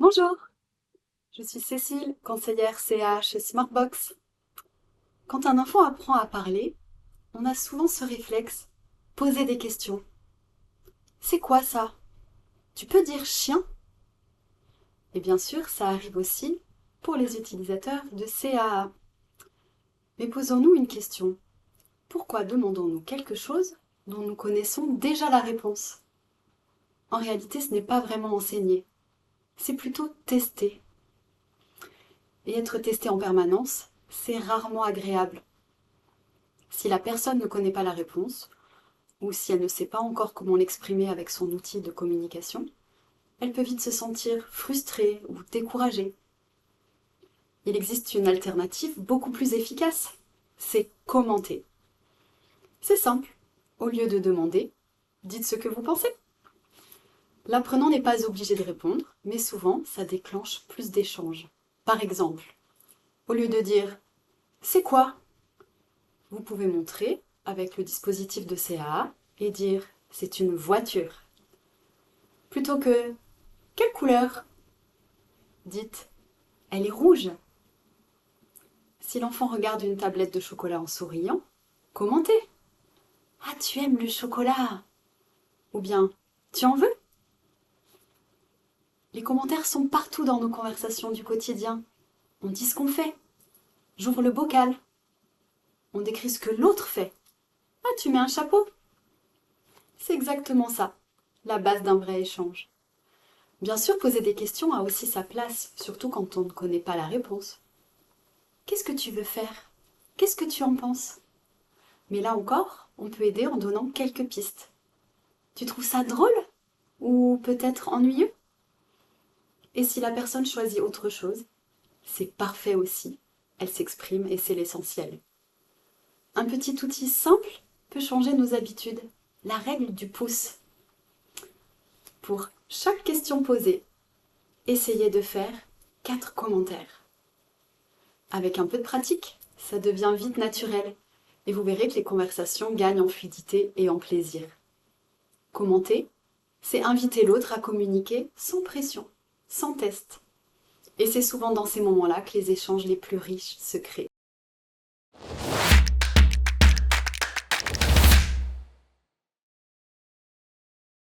Bonjour, je suis Cécile, conseillère CA chez Smartbox. Quand un enfant apprend à parler, on a souvent ce réflexe, poser des questions. C'est quoi ça? Tu peux dire chien? Et bien sûr, ça arrive aussi pour les utilisateurs de CAA. Mais posons-nous une question. Pourquoi demandons-nous quelque chose dont nous connaissons déjà la réponse? En réalité, ce n'est pas vraiment enseigner, c'est plutôt tester. Et être testé en permanence, c'est rarement agréable. Si la personne ne connaît pas la réponse, ou si elle ne sait pas encore comment l'exprimer avec son outil de communication, elle peut vite se sentir frustrée ou découragée. Il existe une alternative beaucoup plus efficace, c'est commenter. C'est simple, au lieu de demander, dites ce que vous pensez. L'apprenant n'est pas obligé de répondre, mais souvent ça déclenche plus d'échanges. Par exemple, au lieu de dire c'est quoi, vous pouvez montrer avec le dispositif de CAA et dire c'est une voiture. Plutôt que quelle couleur, dites elle est rouge. Si l'enfant regarde une tablette de chocolat en souriant, commentez. Ah, tu aimes le chocolat? Ou bien, tu en veux? Les commentaires sont partout dans nos conversations du quotidien. On dit ce qu'on fait. J'ouvre le bocal. On décrit ce que l'autre fait. Ah, tu mets un chapeau? C'est exactement ça, la base d'un vrai échange. Bien sûr, poser des questions a aussi sa place, surtout quand on ne connaît pas la réponse. Qu'est-ce que tu veux faire? Qu'est-ce que tu en penses? Mais là encore, on peut aider en donnant quelques pistes. Tu trouves ça drôle? Ou peut-être ennuyeux? Et si la personne choisit autre chose, c'est parfait aussi. Elle s'exprime et c'est l'essentiel. Un petit outil simple peut changer nos habitudes. La règle du pouce. Pour chaque question posée, essayez de faire 4 commentaires. Avec un peu de pratique, ça devient vite naturel et vous verrez que les conversations gagnent en fluidité et en plaisir. Commenter, c'est inviter l'autre à communiquer sans pression, sans test. Et c'est souvent dans ces moments-là que les échanges les plus riches se créent.